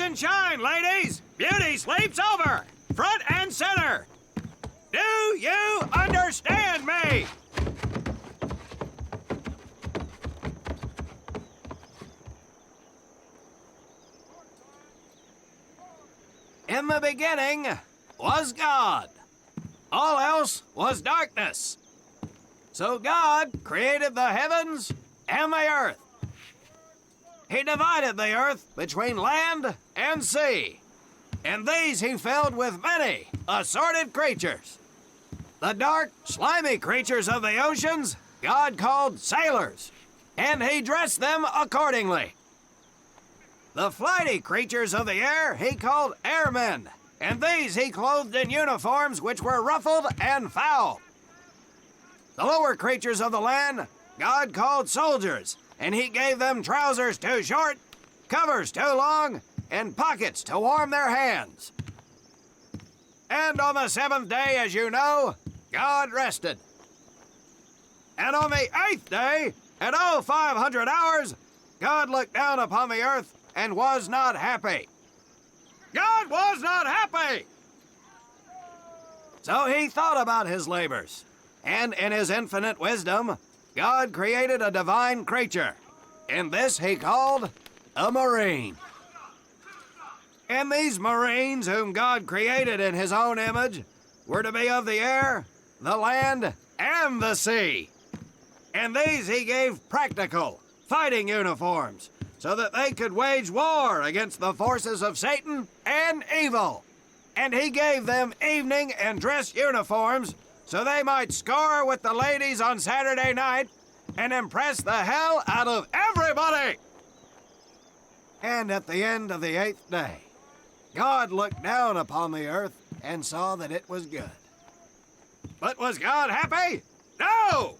and shine, ladies! Beauty sleeps over! Front and center! Do you understand me? In the beginning was God. All else was darkness. So God created the heavens and the earth. He divided the earth between land and sea, and these he filled with many assorted creatures. The dark, slimy creatures of the oceans God called sailors, and he dressed them accordingly. The flighty creatures of the air he called airmen, and these he clothed in uniforms which were ruffled and foul. The lower creatures of the land God called soldiers, and he gave them trousers too short, covers too long, and pockets to warm their hands. And on the seventh day, as you know, God rested. And on the eighth day, at 0500 hours, God looked down upon the earth and was not happy. God was not happy! So he thought about his labors, and in his infinite wisdom, God created a divine creature, and this he called a marine. And these marines, whom God created in his own image, were to be of the air, the land, and the sea. And these he gave practical, fighting uniforms, so that they could wage war against the forces of Satan and evil. And he gave them evening and dress uniforms, so they might score with the ladies on Saturday night and impress the hell out of everybody. And at the end of the eighth day, God looked down upon the earth and saw that it was good. But was God happy? No!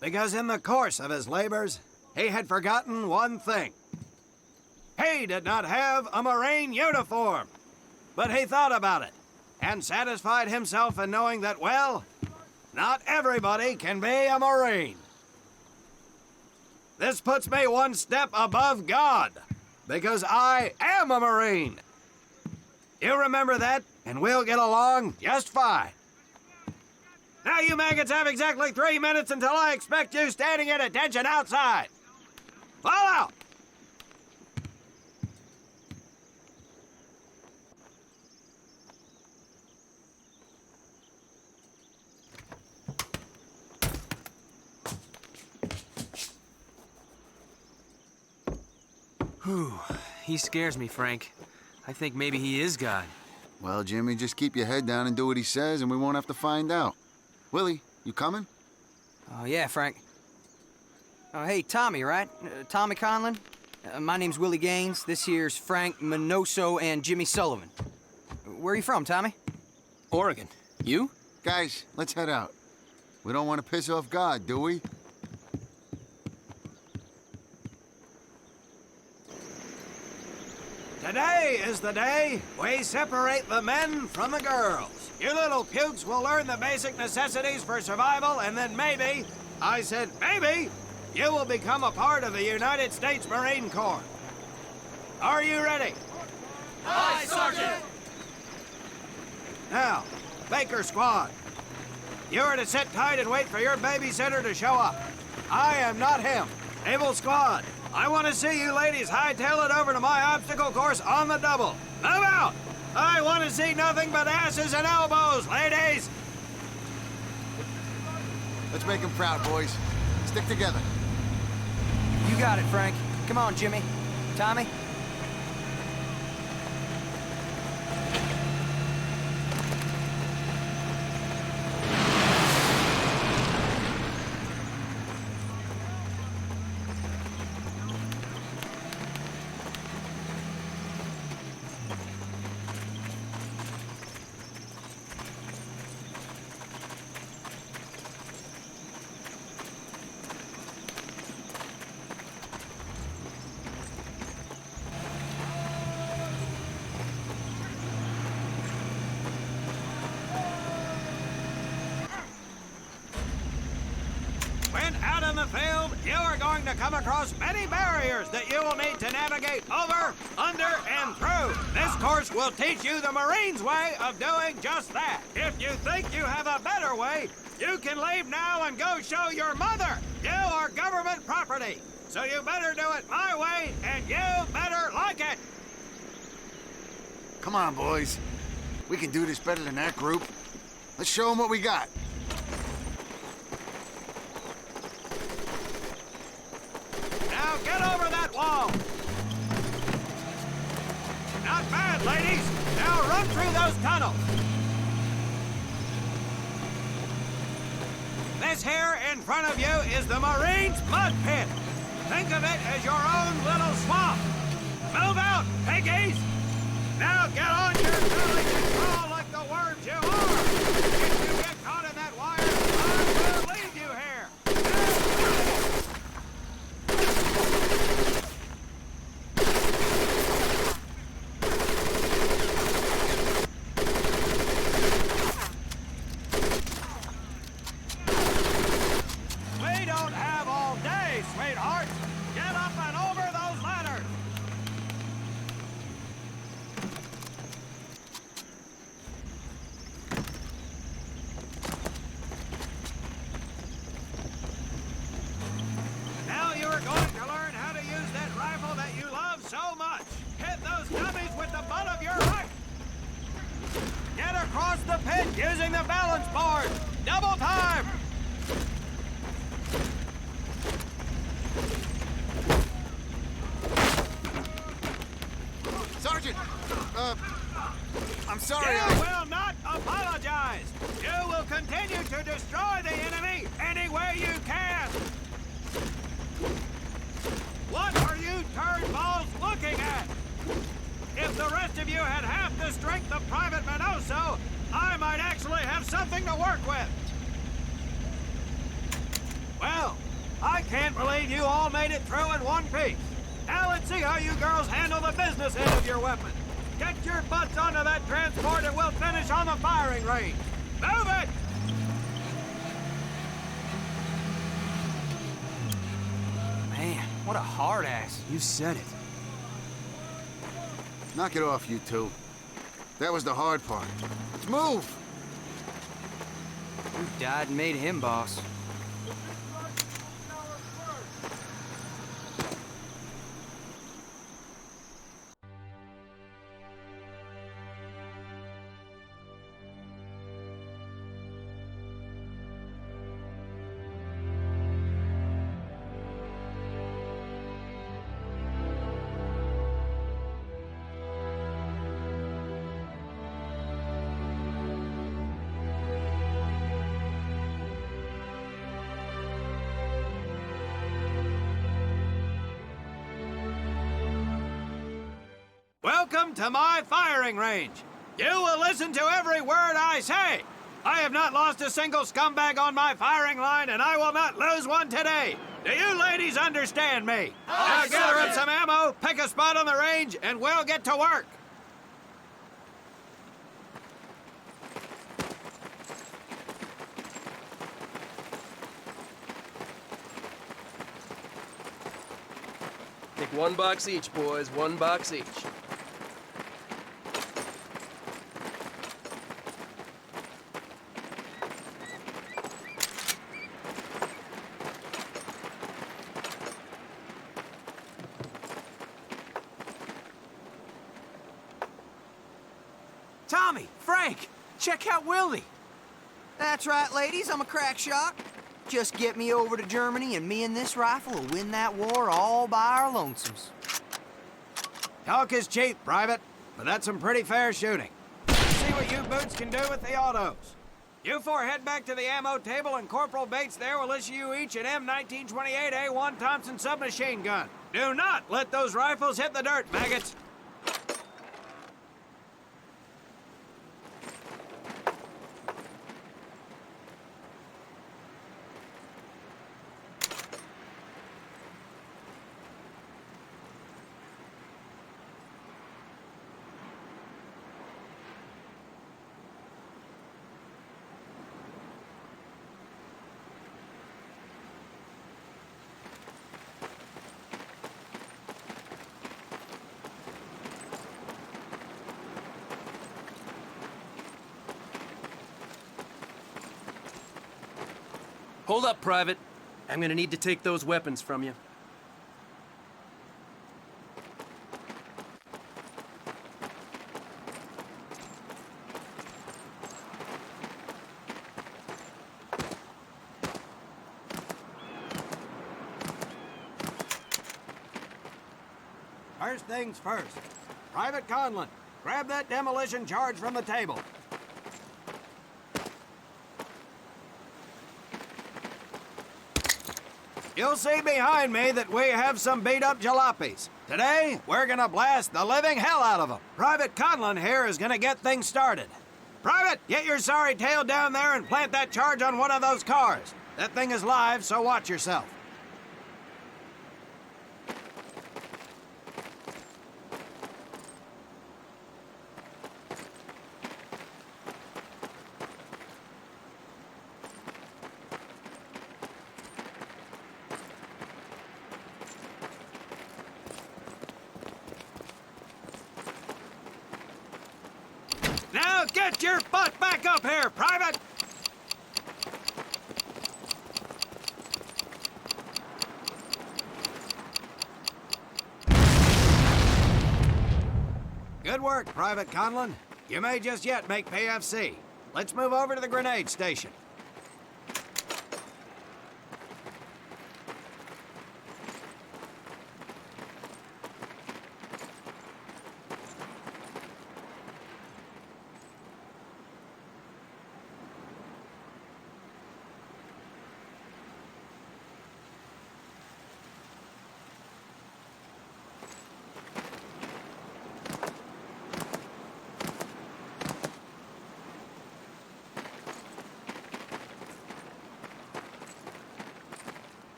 Because in the course of his labors, he had forgotten one thing. He did not have a Marine uniform, but he thought about it and satisfied himself in knowing that, well, not everybody can be a Marine. This puts me one step above God, because I am a Marine. You remember that, and we'll get along just fine. Now you maggots have exactly 3 minutes until I expect you standing at attention outside. Fall out! Whew, he scares me, Frank. I think maybe he is God. Well, Jimmy, just keep your head down and do what he says, and we won't have to find out. Willie, you coming? Oh, yeah, Frank. Oh, hey, Tommy, right? Tommy Conlon? My name's Willie Gaines. This here's Frank Minoso and Jimmy Sullivan. Where are you from, Tommy? Oregon. You? Guys, let's head out. We don't want to piss off God, do we? Today is the day we separate the men from the girls. You little pukes will learn the basic necessities for survival, and then maybe, I said maybe, you will become a part of the United States Marine Corps. Are you ready? Aye, Sergeant! Now, Baker Squad, you are to sit tight and wait for your babysitter to show up. I am not him. Naval Squad, I want to see you ladies hightail it over to my obstacle course on the double. Move out! I want to see nothing but asses and elbows, ladies! Let's make him proud, boys. Stick together. You got it, Frank. Come on, Jimmy. Tommy? you are going to come across many barriers that you will need to navigate over, under, and through. This course will teach you the Marine's way of doing just that. If you think you have a better way, you can leave now and go show your mother. You are government property, so you better do it my way, and you better like it. Come on, boys. We can do this better than that group. Let's show them what we got. Now get over that wall. Not bad, ladies. Now run through those tunnels. This here in front of you is the Marine's mud pit. Think of it as your own little swamp. Move out, piggies! Now get on your belly and crawl like the worms you are. If you get caught in that wire, I will leave you here. We don't have all day, sweetheart. Get up and over those ladders. Now you're going to learn how to use that rifle that you love so much. Hit those dummies with the butt of your rifle. Get across the pit using the balance board. Double time. Sergeant! I'm sorry. You will not apologize. You will continue to destroy the enemy any way you can. What are you turnballs looking at? If the rest of you had half the strength of Private Minoso, I might actually have something to work with. Well, I can't believe you all made it through in one piece. Now let's see how you girls handle the business end of your weapon. Get your butts onto that transport and we'll finish on the firing range. Move it! Man, what a hard ass. You said it. Knock it off, you two. That was the hard part. Let's move! Who died and made him boss? Welcome to my firing range. You will listen to every word I say. I have not lost a single scumbag on my firing line, and I will not lose one today. Do you ladies understand me? Now gather up some ammo, pick a spot on the range, and we'll get to work. Take 1 box each, boys. 1 box each. Tommy, Frank, check out Willie. That's right, ladies, I'm a crack shot. Just get me over to Germany and me and this rifle will win that war all by our lonesomes. Talk is cheap, Private, but that's some pretty fair shooting. Let's see what you boots can do with the autos. You four head back to the ammo table and Corporal Bates there will issue you each an M1928A1 Thompson submachine gun. Do not let those rifles hit the dirt, maggots. Hold up, Private. I'm gonna need to take those weapons from you. First things first. Private Conlon, grab that demolition charge from the table. You'll see behind me that we have some beat-up jalopies. Today, we're gonna blast the living hell out of them. Private Conlon here is gonna get things started. Private, get your sorry tail down there and plant that charge on one of those cars. That thing is live, so watch yourself. Now get your butt back up here, Private! Good work, Private Conlon. You may just yet make PFC. Let's move over to the grenade station.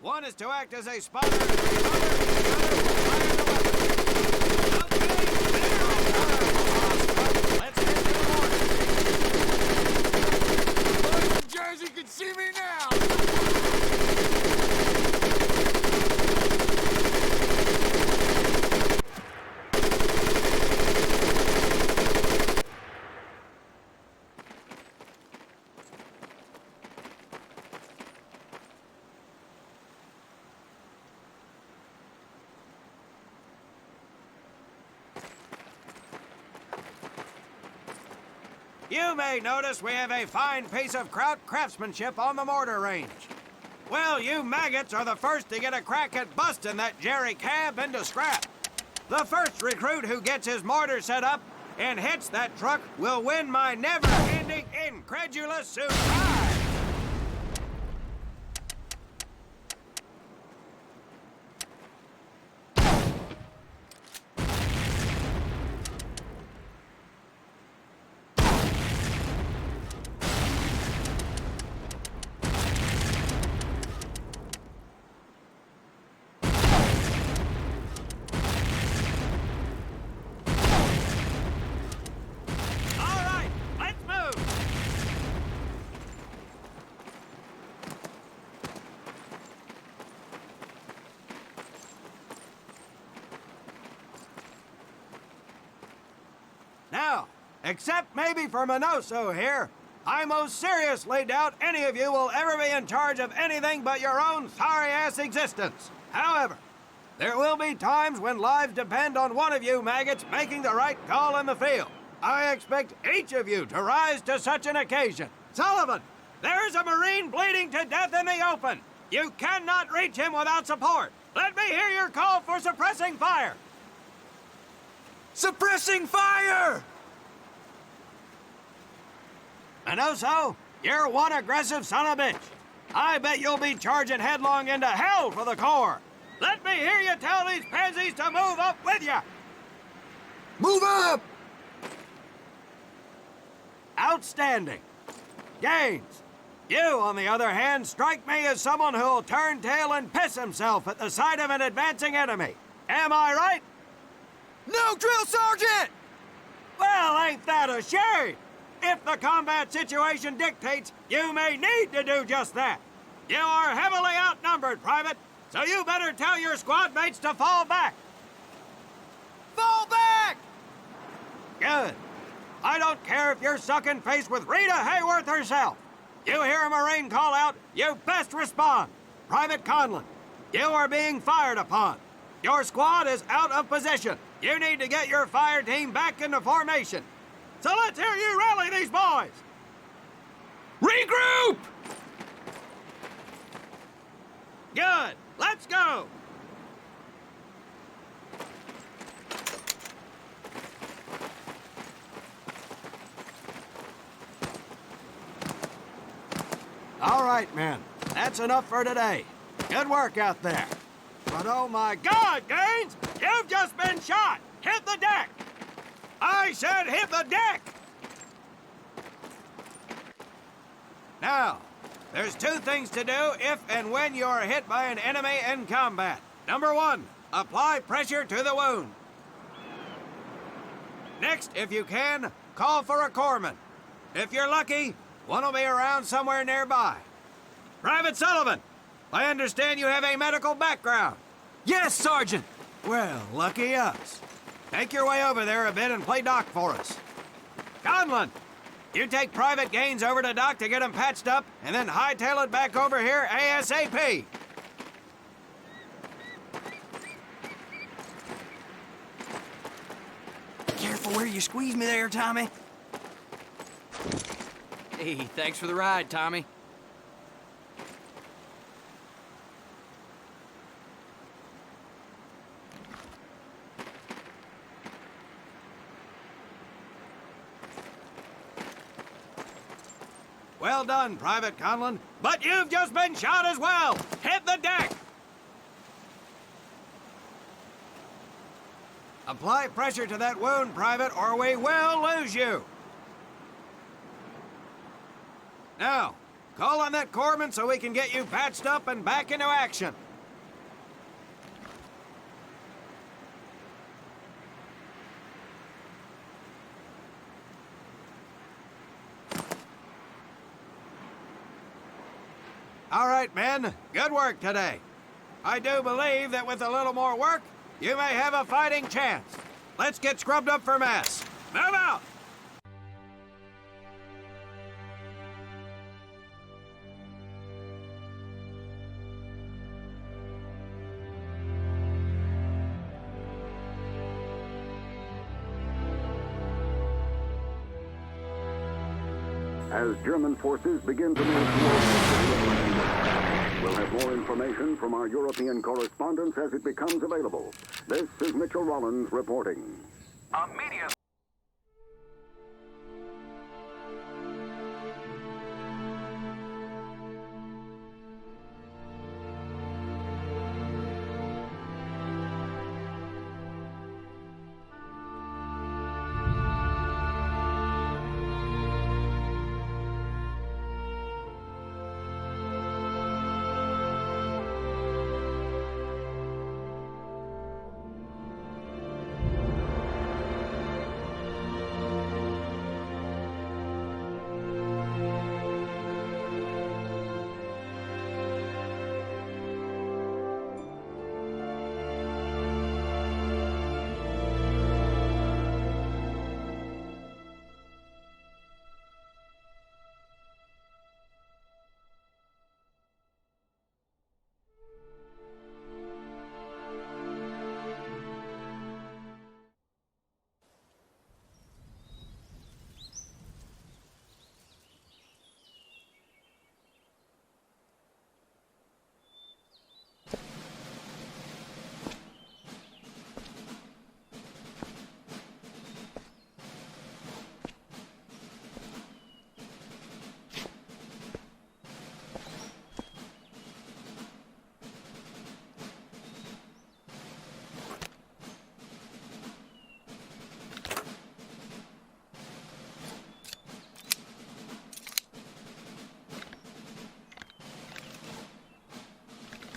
One is to act as a spotter, and the other is to fire the weapon. Okay, let's head to the morning. Boys in Jersey can see me now! You may notice we have a fine piece of craftsmanship on the mortar range. Well, you maggots are the first to get a crack at busting that jerry cab into scrap. The first recruit who gets his mortar set up and hits that truck will win my never-ending incredulous surprise. Now, except maybe for Minoso here, I most seriously doubt any of you will ever be in charge of anything but your own sorry-ass existence. However, there will be times when lives depend on one of you maggots making the right call in the field. I expect each of you to rise to such an occasion. Sullivan, there's a Marine bleeding to death in the open. You cannot reach him without support. Let me hear your call for suppressing fire. Suppressing fire! Minoso, you're one aggressive son of a bitch. I bet you'll be charging headlong into hell for the Corps. Let me hear you tell these pansies to move up with you. Move up! Outstanding. Gaines, you, on the other hand, strike me as someone who'll turn tail and piss himself at the sight of an advancing enemy. Am I right? No, drill sergeant! Well, ain't that a shame? If the combat situation dictates, you may need to do just that. You are heavily outnumbered, Private, so you better tell your squad mates to fall back. Fall back! Good. I don't care if you're sucking face with Rita Hayworth herself. You hear a Marine call out, you best respond. Private Conlon, you are being fired upon. Your squad is out of position. You need to get your fire team back into formation. So let's hear you rally these boys. Regroup! Good. Let's go. All right, men. That's enough for today. Good work out there. But oh my God, Gaines! You've just been shot! Hit the deck! I said hit the deck! Now, there's two things to do if and when you are hit by an enemy in combat. Number one, apply pressure to the wound. Next, if you can, call for a corpsman. If you're lucky, one will be around somewhere nearby. Private Sullivan, I understand you have a medical background. Yes, Sergeant! Well, lucky us. Take your way over there a bit and play doc for us. Conlon, you take Private Gaines over to doc to get him patched up, and then hightail it back over here ASAP. Careful where you squeeze me there, Tommy. Hey, thanks for the ride, Tommy. Well done, Private Conlon, but you've just been shot as well. Hit the deck. Apply pressure to that wound, Private, or we will lose you. Now, call on that corpsman so we can get you patched up and back into action. All right, men. Good work today. I do believe that with a little more work, you may have a fighting chance. Let's get scrubbed up for mess. Move out! As German forces begin to move towards the city of London, we'll have more information from our European correspondents as it becomes available. This is Mitchell Rollins reporting. Immediate.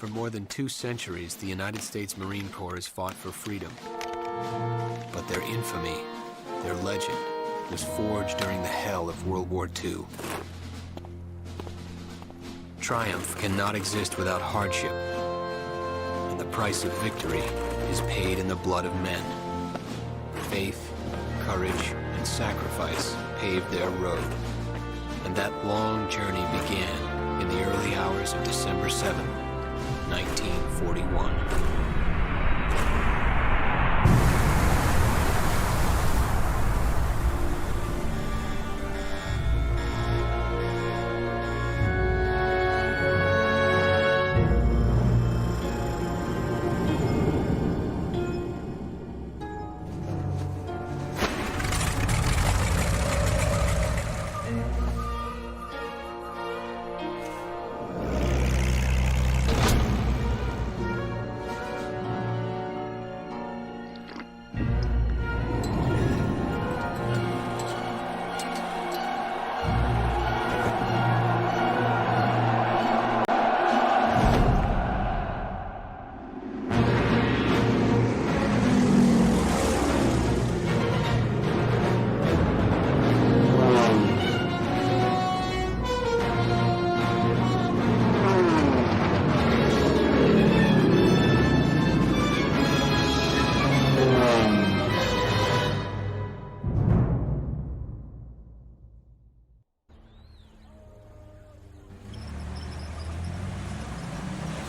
For more than 2 centuries, the United States Marine Corps has fought for freedom. But their infamy, their legend, was forged during the hell of World War II. Triumph cannot exist without hardship, and the price of victory is paid in the blood of men. Faith, courage, and sacrifice paved their road, and that long journey began in the early hours of December 7th, 1941.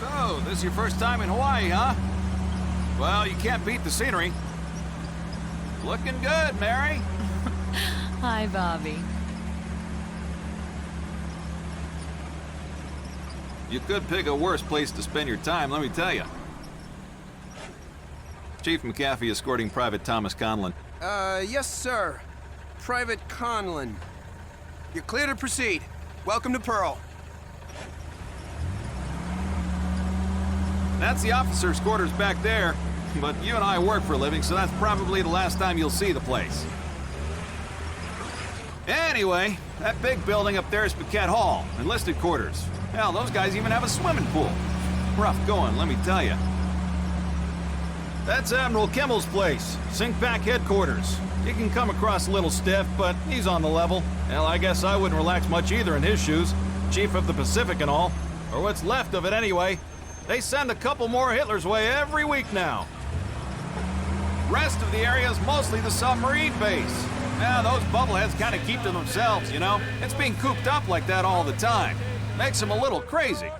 So, this is your first time in Hawaii, huh? Well, you can't beat the scenery. Looking good, Mary. Hi, Bobby. You could pick a worse place to spend your time, let me tell you. Chief McAfee escorting Private Thomas Conlon. Yes, sir. Private Conlon. You're clear to proceed. Welcome to Pearl. That's the officer's quarters back there, but you and I work for a living, so that's probably the last time you'll see the place. Anyway, that big building up there is Paquette Hall, enlisted quarters. Hell, those guys even have a swimming pool. Rough going, let me tell you. That's Admiral Kimmel's place, Sinkback headquarters. He can come across a little stiff, but he's on the level. Hell, I guess I wouldn't relax much either in his shoes. Chief of the Pacific and all. Or what's left of it anyway. They send a couple more Hitler's way every week now. Rest of the area is mostly the submarine base. Yeah, those bubbleheads kind of keep to themselves, you know? It's being cooped up like that all the time. Makes them a little crazy.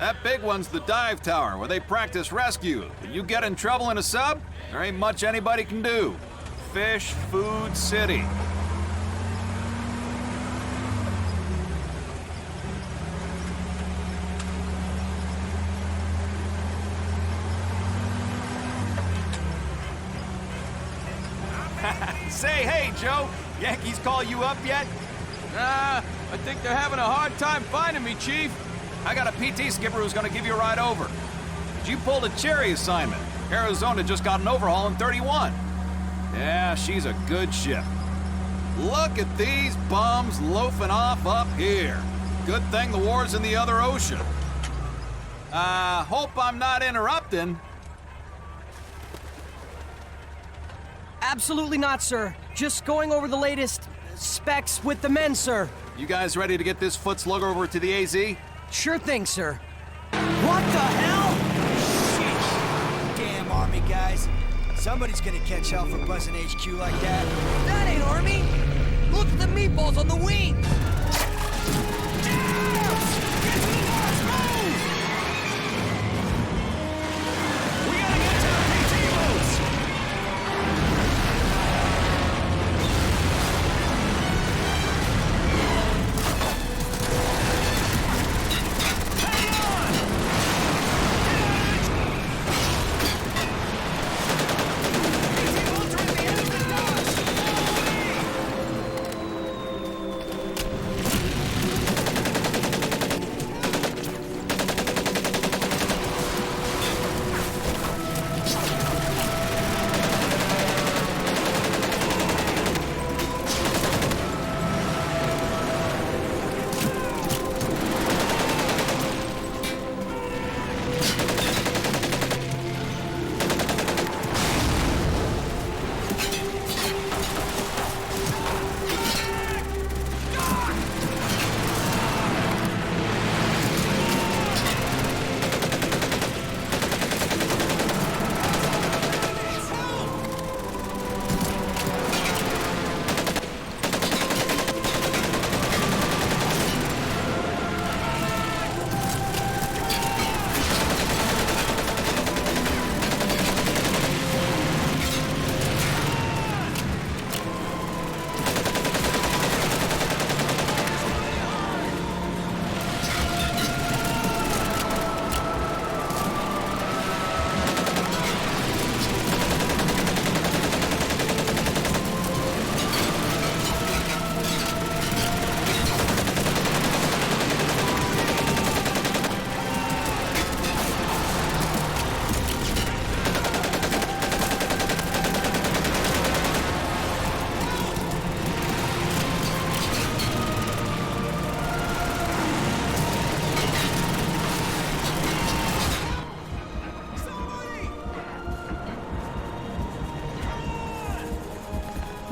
That big one's the dive tower, where they practice rescue. If you get in trouble in a sub, there ain't much anybody can do. Fish, food, city. Say, hey, Joe, Yankees call you up yet? I think they're having a hard time finding me, Chief. I got a PT skipper who's gonna give you a ride over. But you pulled a cherry assignment. Arizona just got an overhaul in 31. Yeah, she's a good ship. Look at these bums loafing off up here. Good thing the war's in the other ocean. Hope I'm not interrupting. Absolutely not, sir. Just going over the latest specs with the men, sir. You guys ready to get this foot slugger over to the AZ? Sure thing, sir. What the hell? Sheesh. Damn Army guys. Somebody's gonna catch hell for buzzing HQ like that. That ain't Army. Look at the meatballs on the wing.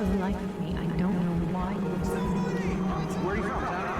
For the life of me, I don't know why you decided. Where are you from, Tommy?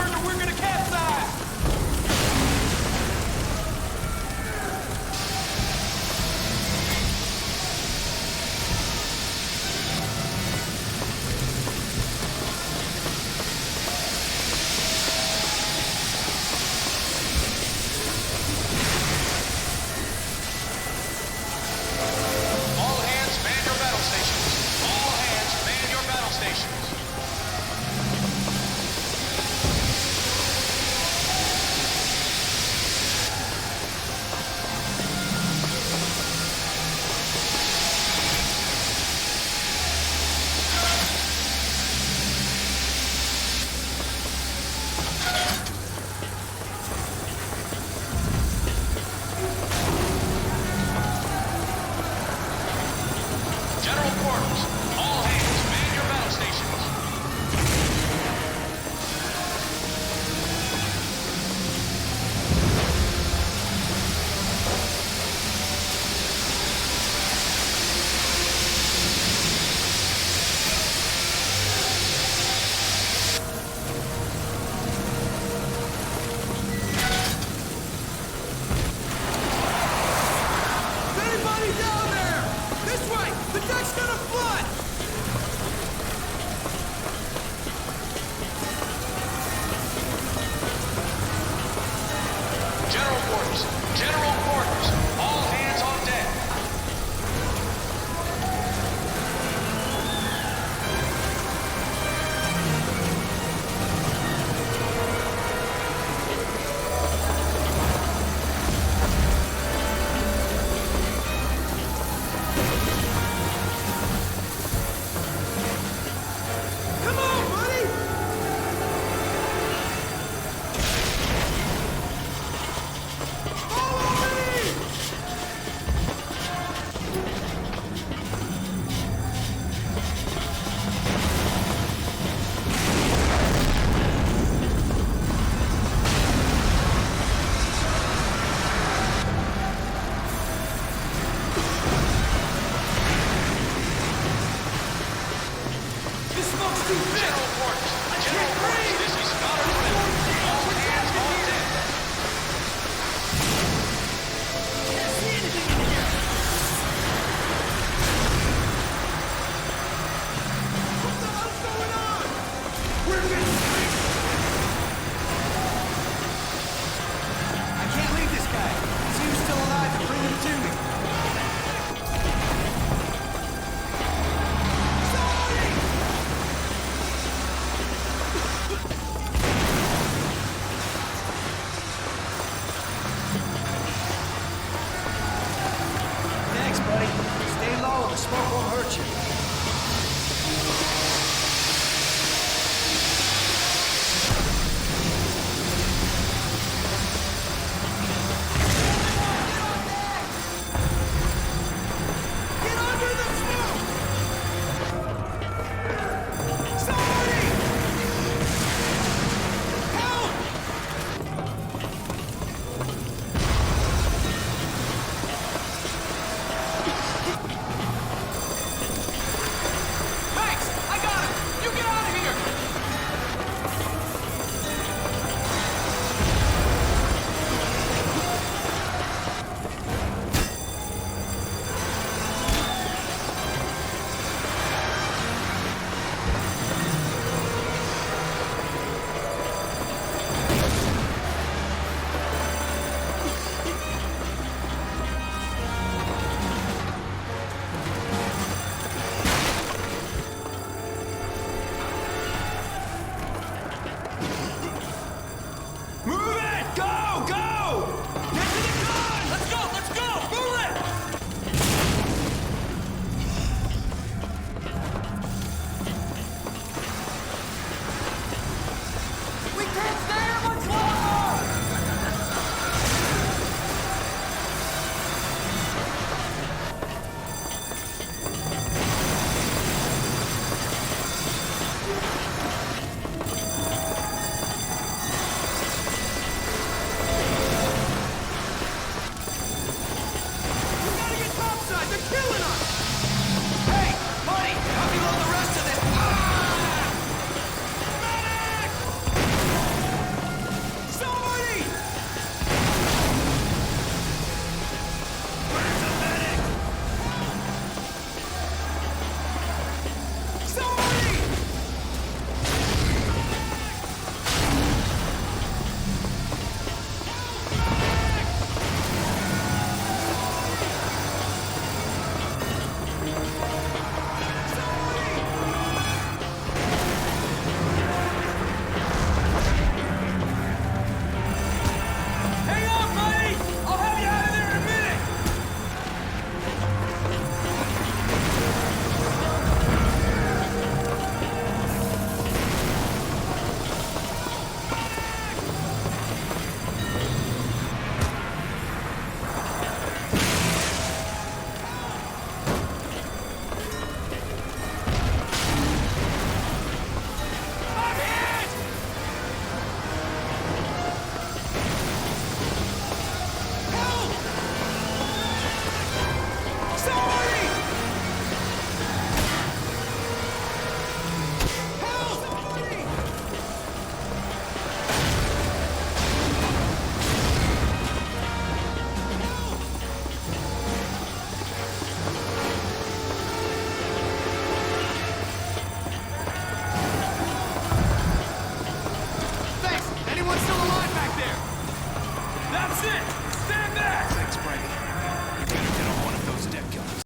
hard or we're gonna capsize! All hands man your battle stations. All hands man your battle stations. General quarters. All hands man your battle stations. Anybody down there? This way! The deck's gonna flood! General quarters. General quarters. All hands on deck. Come on, buddy! Follow me! This smoke's too thick! General quarters. General quarters. This is not a drill. All hands on deck. Can't see anything in here! What the hell's going on? We're getting sick! I can't leave this guy. See who's still alive and bring him to me. Sorry! there! That's it! Stand back! Thanks, Frank. You better get on one of those deck killers.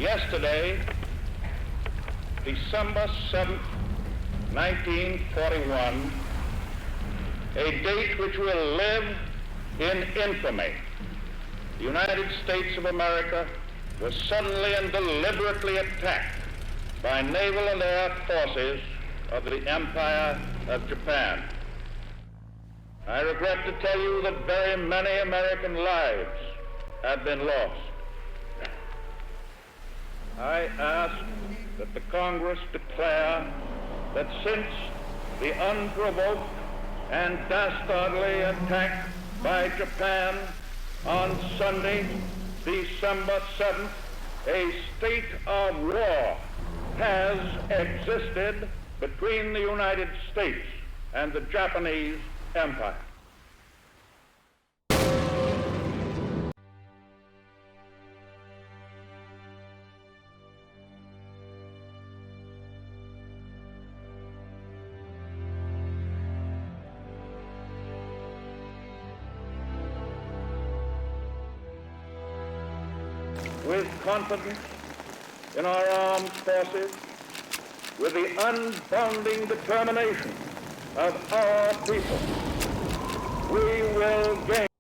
Yesterday, December 7th, 1941, a date which will live in infamy, the United States of America was suddenly and deliberately attacked by naval and air forces of the Empire of Japan. I regret to tell you that very many American lives have been lost. I ask that the Congress declare that since the unprovoked and dastardly attack by Japan on Sunday, December 7th, a state of war has existed between the United States and the Japanese Empire. With confidence in our armed forces, with the unbounding determination of our people, we will gain